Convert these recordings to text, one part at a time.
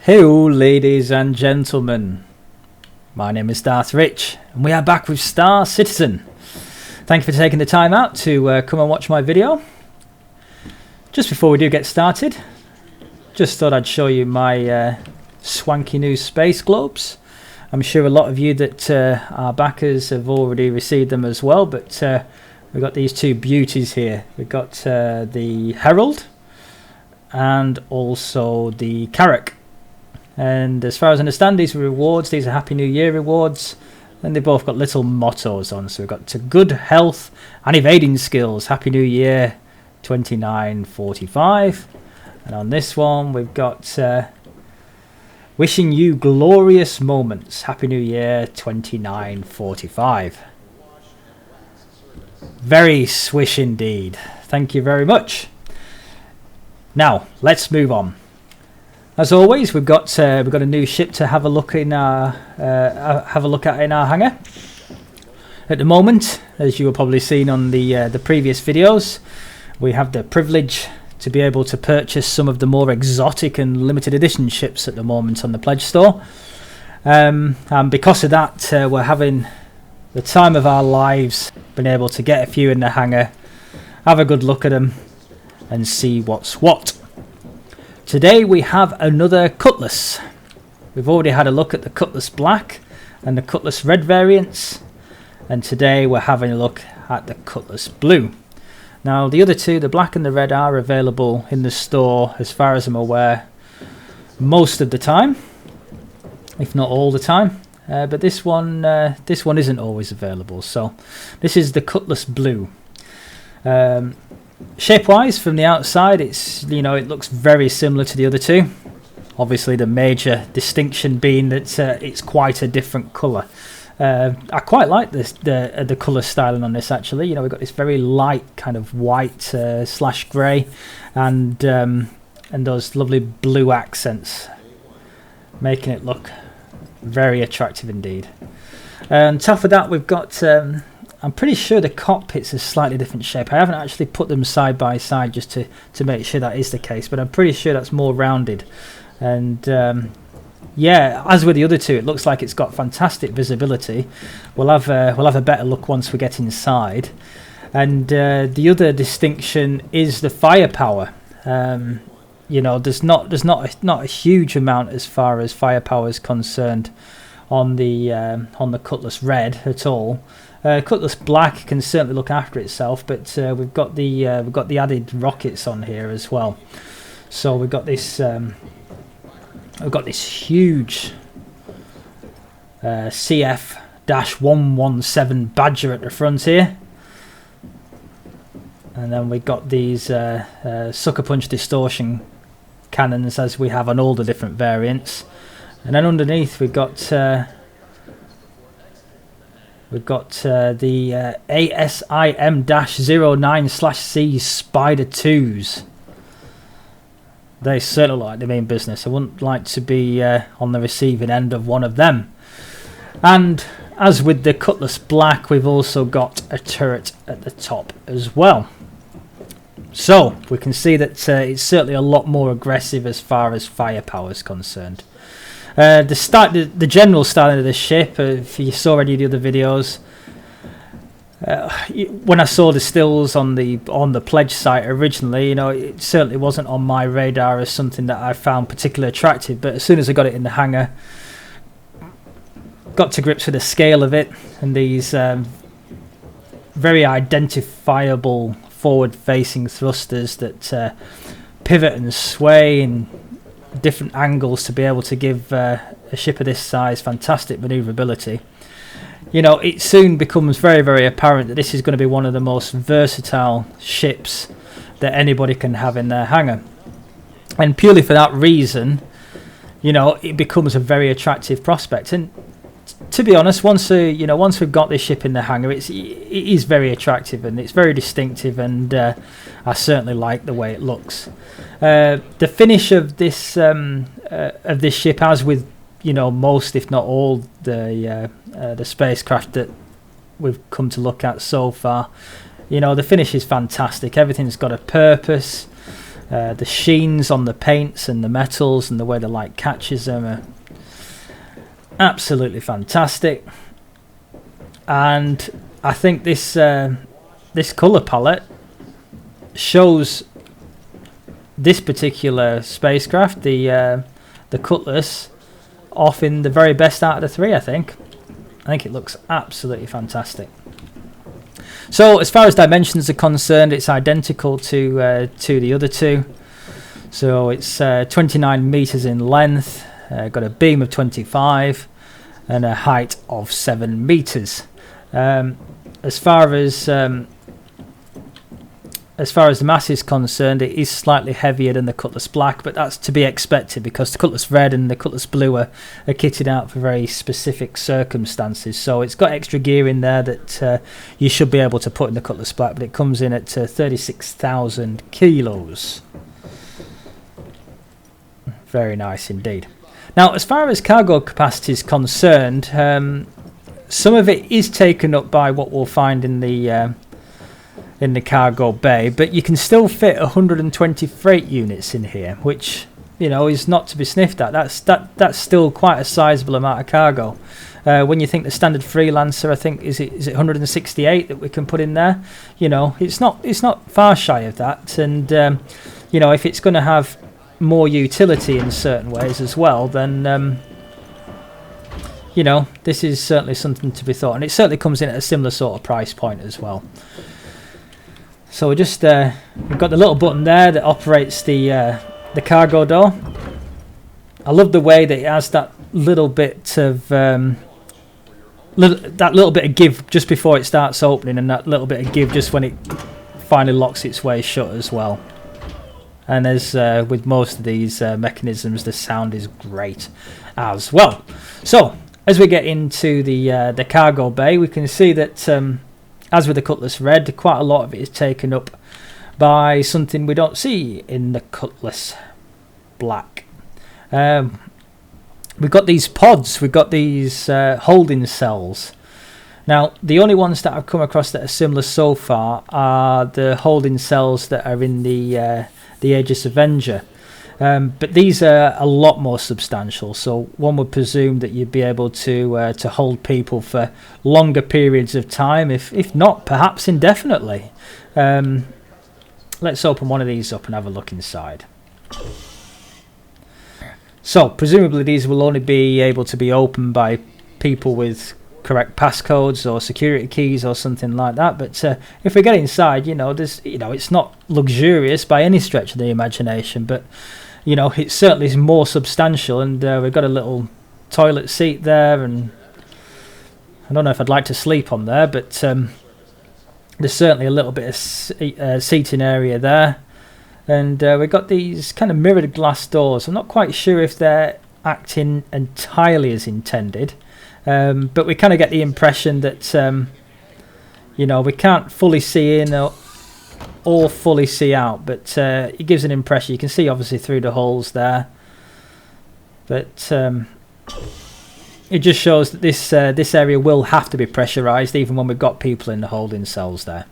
Hello ladies and gentlemen, my name is Darth Rich and we are back with Star Citizen. Thank you for taking the time out to come and watch my video. Just before we do get started, just thought I'd show you my swanky new space globes. I'm sure a lot of you that are backers have already received them as well, but we've got these two beauties here. We've got the Herald and also the Carrack. And as far as I understand, these are rewards. These are Happy New Year rewards. And they've both got little mottos on. So we've got to good health and evading skills. Happy New Year 2945. And on this one, we've got wishing you glorious moments. Happy New Year 2945. Very swish indeed. Thank you very much. Now, let's move on. As always, we've got a new ship to have a look in our at in our hangar. At the moment, as you have probably seen on the previous videos, we have the privilege to be able to purchase some of the more exotic and limited edition ships at the moment on the pledge store. And because of that, we're having the time of our lives, being able to get a few in the hangar, have a good look at them, and see what's what. Today we have another Cutlass. We've already had a look at the Cutlass Black and the Cutlass Red variants, and today we're having a look at the Cutlass Blue. Now the other two, the Black and the Red, are available in the store as far as I'm aware most of the time, if not all the time, but this one isn't always available. So this is the Cutlass Blue. Shape-wise, from the outside, it looks very similar to the other two. Obviously, the major distinction being that it's quite a different colour. I quite like the colour styling on this. Actually, we've got this very light kind of white slash grey, and those lovely blue accents, making it look very attractive indeed. On top of that, we've got. I'm pretty sure the cockpit's a slightly different shape. I haven't actually put them side by side just to make sure that is the case, but I'm pretty sure that's more rounded. And yeah, as with the other two, it looks like it's got fantastic visibility. We'll have a better look once we get inside. And the other distinction is the firepower. There's not a huge amount as far as firepower is concerned on the Cutlass Red at all. Cutlass Black can certainly look after itself, but we've got the added rockets on here as well. So we've got this huge CF-117 Badger at the front here, and then we've got these sucker punch distortion cannons as we have on all the different variants, and then underneath we've got the ASIM-09/C Spider 2s. They certainly look like they mean business. I wouldn't like to be on the receiving end of one of them. And as with the Cutlass Black, we've also got a turret at the top as well. So we can see that it's certainly a lot more aggressive as far as firepower is concerned. The general styling of the ship, if you saw any of the other videos, when I saw the stills on the pledge site originally, it certainly wasn't on my radar as something that I found particularly attractive. But as soon as I got it in the hangar, got to grips with the scale of it and these very identifiable forward-facing thrusters that pivot and sway in different angles to be able to give a ship of this size fantastic maneuverability. It soon becomes very, very apparent that this is going to be one of the most versatile ships that anybody can have in their hangar. And purely for that reason, it becomes a very attractive prospect. And to be honest, once we've got this ship in the hangar, it is very attractive and it's very distinctive, and I certainly like the way it looks. The finish of this ship, as with most, if not all, the spacecraft that we've come to look at so far, the finish is fantastic. Everything's got a purpose. The sheens on the paints and the metals and the way the light catches them are absolutely fantastic. And I think this this colour palette shows this particular spacecraft, the Cutlass, off in the very best out of the three. I think it looks absolutely fantastic. So as far as dimensions are concerned, it's identical to the other two. So it's 29 meters in length, got a beam of 25 and a height of 7 meters. As far as the mass is concerned, it is slightly heavier than the Cutlass Black, but that's to be expected because the Cutlass Red and the Cutlass Blue are kitted out for very specific circumstances. So it's got extra gear in there that you should be able to put in the Cutlass Black, but it comes in at 36,000 kilos. Very nice indeed. Now, as far as cargo capacity is concerned, some of it is taken up by what we'll find in the cargo bay, but you can still fit 120 freight units in here, which, you know, is not to be sniffed at. That's still quite a sizable amount of cargo. When you think the standard freelancer, I think is it 168 that we can put in there. You know, it's not far shy of that, and you know, if it's going to have more utility in certain ways as well, then you know, this is certainly something to be thought, and it certainly comes in at a similar sort of price point as well. So we just we've got the little button there that operates the cargo door. I love the way that it has that little bit of little bit of give just before it starts opening, and that little bit of give just when it finally locks its way shut as well. And as with most of these mechanisms, the sound is great as well. So as we get into the cargo bay, we can see that as with the Cutlass Red, quite a lot of it is taken up by something we don't see in the Cutlass Black. We've got these pods, we've got these holding cells. Now, the only ones that I've come across that are similar so far are the holding cells that are in the Aegis Avenger. But these are a lot more substantial, so one would presume that you'd be able to hold people for longer periods of time, if not perhaps indefinitely. Let's open one of these up and have a look inside. So presumably these will only be able to be opened by people with correct passcodes or security keys or something like that. But if we get inside, you know, it's not luxurious by any stretch of the imagination, but you know, it certainly is more substantial, and we've got a little toilet seat there, and I don't know if I'd like to sleep on there, but there's certainly a little bit of seating area there, and we've got these kind of mirrored glass doors. I'm not quite sure if they're acting entirely as intended, but we kind of get the impression that you know, we can't fully see in or fully see out, but it gives an impression. You can see obviously through the holes there, but it just shows that this area will have to be pressurized even when we've got people in the holding cells there.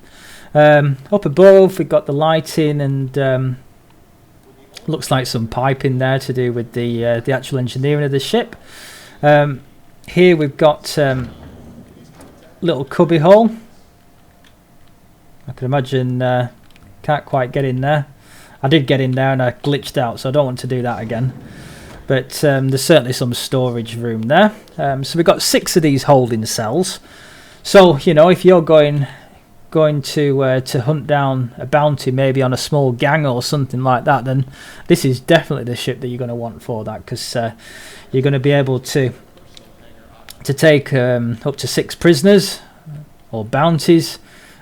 Up above we've got the lighting, and looks like some piping there to do with the actual engineering of the ship. Here we've got little cubby hole. I can imagine can't quite get in there. I did get in there and I glitched out, so I don't want to do that again. But there's certainly some storage room there. So we've got 6 of these holding cells. So, you know, if you're going to hunt down a bounty, maybe on a small gang or something like that, then this is definitely the ship that you're going to want for that, because you're going to be able to take up to 6 prisoners or bounties,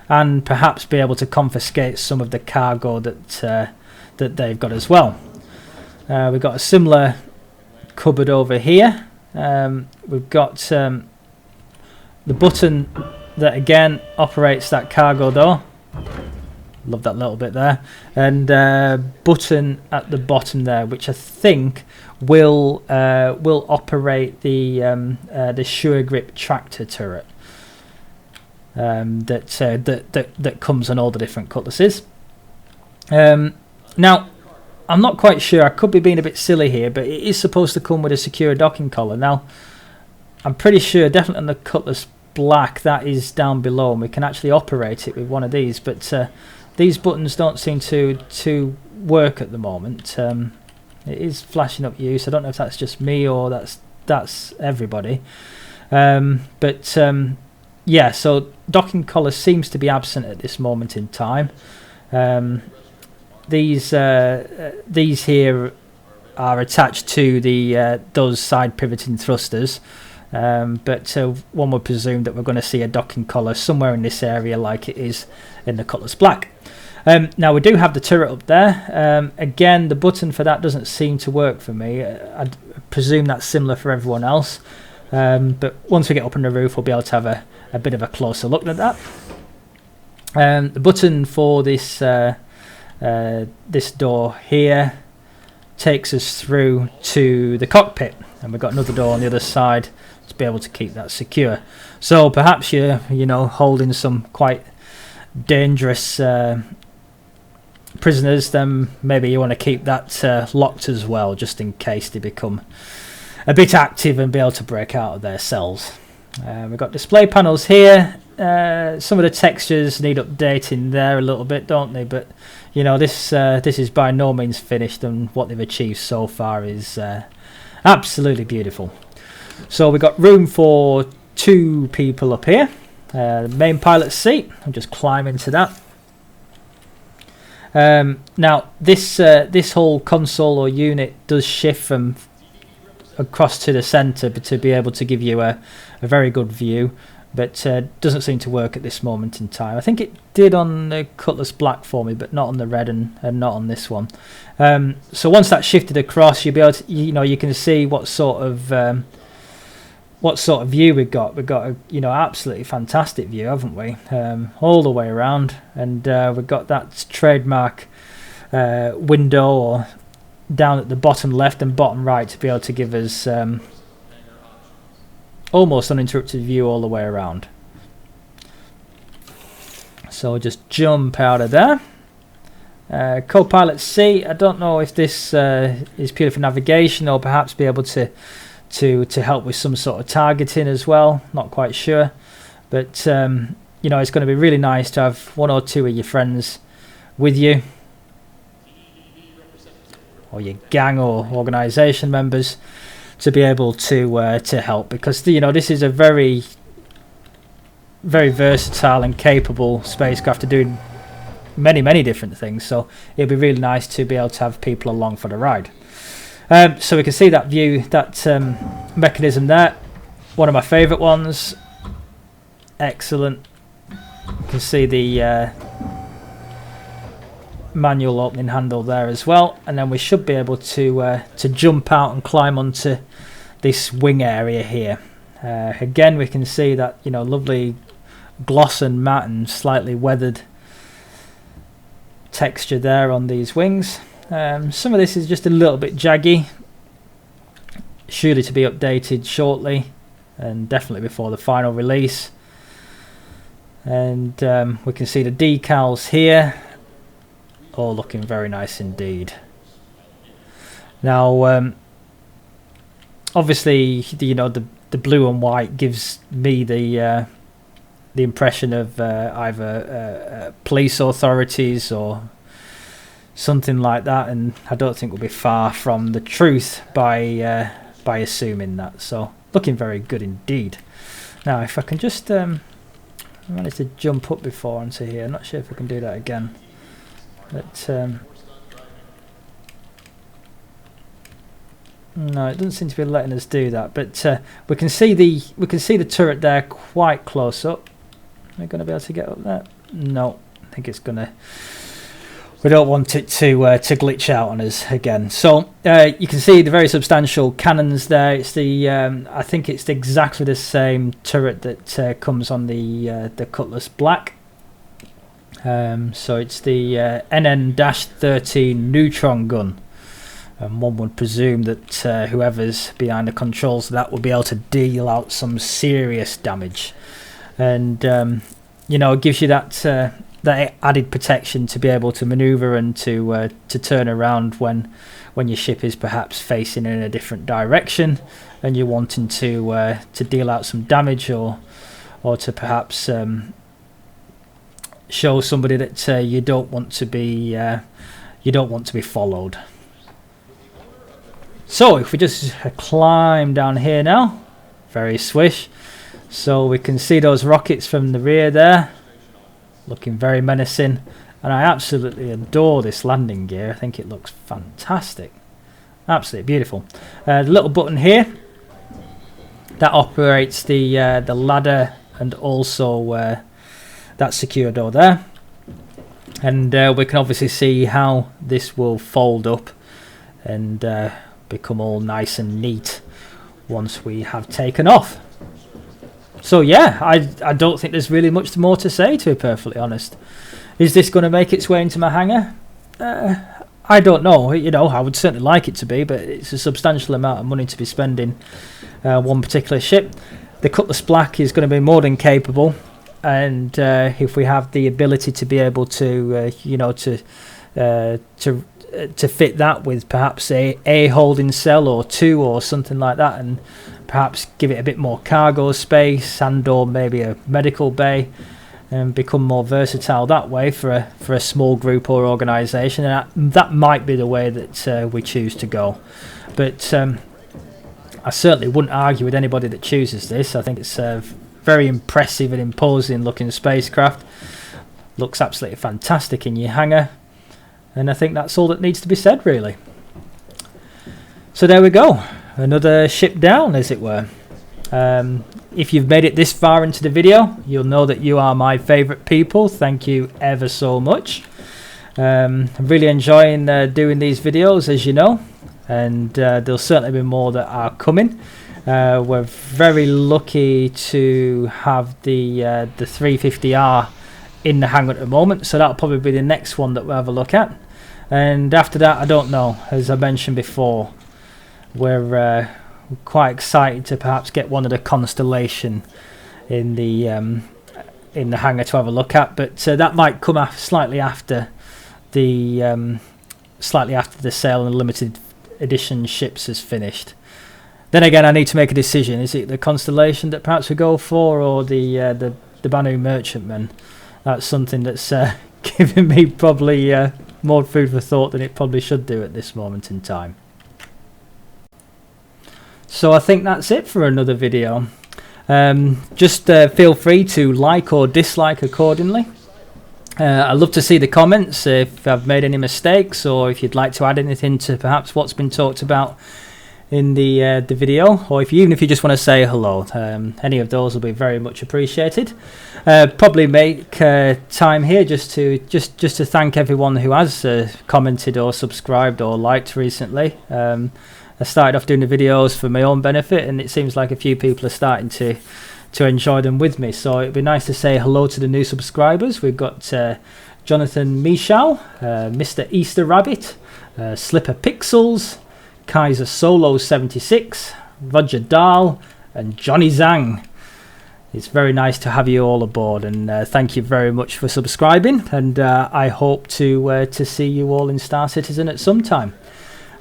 and perhaps be able to confiscate some of the cargo that they've got as well. We've got a similar cupboard over here. We've got the button that again operates that cargo door. Love that little bit there. And button at the bottom there, which I think will operate the Sure Grip tractor turret. That comes on all the different cutlasses. Now, I'm not quite sure. I could be being a bit silly here, but it is supposed to come with a secure docking collar. Now, I'm pretty sure, definitely on the Cutlass Black, that is down below, and we can actually operate it with one of these. But these buttons don't seem to work at the moment. It is flashing up use. I don't know if that's just me or that's everybody. Yeah, so docking collar seems to be absent at this moment in time. These here are attached to the those side pivoting thrusters, but one would presume that we're going to see a docking collar somewhere in this area like it is in the Cutlass Black. Now we do have the turret up there. Again, the button for that doesn't seem to work for me. I presume that's similar for everyone else, but once we get up on the roof we'll be able to have a bit of a closer look at that. The button for this this door here takes us through to the cockpit, and we've got another door on the other side to be able to keep that secure. So perhaps you're holding some quite dangerous prisoners, then maybe you want to keep that locked as well, just in case they become a bit active and be able to break out of their cells. We've got display panels here. Some of the textures need updating there a little bit, don't they? But this is by no means finished, and what they've achieved so far is absolutely beautiful. So we've got room for 2 people up here. The main pilot's seat. I'll just climb into that. Now this whole console or unit does shift from across to the centre to be able to give you a very good view, but doesn't seem to work at this moment in time. I think it did on the Cutlass Black for me, but not on the red and not on this one. So once that's shifted across, you'll be able to, you can see what sort of view we've got. We've got a absolutely fantastic view, haven't we? All the way around, and we've got that trademark window or down at the bottom left and bottom right to be able to give us almost uninterrupted view all the way around. So we'll just jump out of there. Co-pilot seat. I don't know if this is purely for navigation or perhaps be able to help with some sort of targeting as well. Not quite sure, but it's going to be really nice to have 1 or 2 of your friends with you, or your gang or organisation members, to be able to help, because this is a very, very versatile and capable spacecraft to do many different things. So it'd be really nice to be able to have people along for the ride. So we can see that view, that mechanism there, one of my favourite ones. Excellent. You can see the manual opening handle there as well, and then we should be able to jump out and climb onto this wing area here. Again, we can see that lovely gloss and matte and slightly weathered texture there on these wings. Some of this is just a little bit jaggy, surely to be updated shortly, and definitely before the final release. And we can see the decals here, all looking very nice indeed. Now obviously the blue and white gives me the impression of either police authorities or something like that, and I don't think we'll be far from the truth by assuming that. So looking very good indeed. Now if I can just I managed to jump up before onto here. I'm not sure if I can do that again, but no, it doesn't seem to be letting us do that. But we can see the turret there quite close up. Am I going to be able to get up there? No, I think it's gonna. We don't want it to glitch out on us again. So you can see the very substantial cannons there. It's the I think it's exactly the same turret that comes on the Cutlass Black. So it's the NN-13 neutron gun, and one would presume that whoever's behind the controls of that will be able to deal out some serious damage. And it gives you that that added protection to be able to maneuver and to turn around when your ship is perhaps facing in a different direction and you're wanting to deal out some damage or to perhaps show somebody that you don't want to be followed. So if we just climb down here now, very swish, so we can see those rockets from the rear there, looking very menacing, and I absolutely adore this landing gear. I think it looks fantastic, absolutely beautiful. The little button here that operates the ladder and also that secure door there, and we can obviously see how this will fold up and become all nice and neat once we have taken off. So yeah, I don't think there's really much more to say, to be perfectly honest. Is this going to make its way into my hangar? I don't know. You know, I would certainly like it to be, but it's a substantial amount of money to be spending one particular ship. The Cutlass Black is going to be more than capable, and if we have the ability to be able to to fit that with perhaps a holding cell or two or something like that, and perhaps give it a bit more cargo space and or maybe a medical bay, and become more versatile that way for a small group or organisation, and that might be the way that we choose to go. But I certainly wouldn't argue with anybody that chooses this. I think it's a very impressive and imposing looking spacecraft. Looks absolutely fantastic in your hangar. And I think that's all that needs to be said, really. So there we go. Another ship down, as it were. If you've made it this far into the video, you'll know that you are my favourite people. Thank you ever so much. I'm really enjoying doing these videos, as you know. And there'll certainly be more that are coming. We're very lucky to have the 350R in the hangar at the moment. So that'll probably be the next one that we'll have a look at. And after that, I don't know. As I mentioned before, we're quite excited to perhaps get one of the Constellation in the hangar to have a look at. But that might come slightly after the sale and limited edition ships is finished. Then again, I need to make a decision. Is it the Constellation that perhaps we go for, or the Banu Merchantman? That's something that's giving me probably more food for thought than it probably should do at this moment in time. So I think that's it for another video. Just feel free to like or dislike accordingly. I'd love to see the comments if I've made any mistakes, or if you'd like to add anything to perhaps what's been talked about in the video, or even if you just want to say hello. Any of those will be very much appreciated. Probably make time here just to thank everyone who has commented or subscribed or liked recently. I started off doing the videos for my own benefit, and it seems like a few people are starting to enjoy them with me. So it'd be nice to say hello to the new subscribers. We've got Jonathan Michal, Mr. Easter Rabbit, Slipper Pixels, Kaiser Solo 76, Roger Dahl, and Johnny Zhang. It's very nice to have you all aboard, and thank you very much for subscribing, and I hope to see you all in Star Citizen at some time.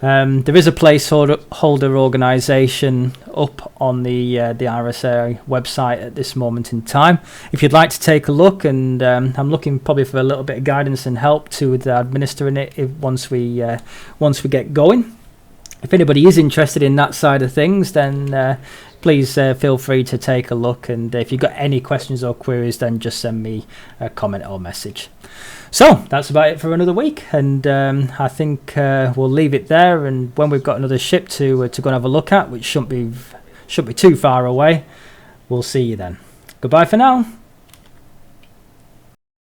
There is a placeholder organisation up on the RSA website at this moment in time. If you'd like to take a look, and I'm looking probably for a little bit of guidance and help to administering it once we get going. If anybody is interested in that side of things, then please feel free to take a look, and if you've got any questions or queries, then just send me a comment or message. So that's about it for another week, and I think we'll leave it there, and when we've got another ship to go and have a look at, which shouldn't be too far away, we'll see you then. Goodbye for now.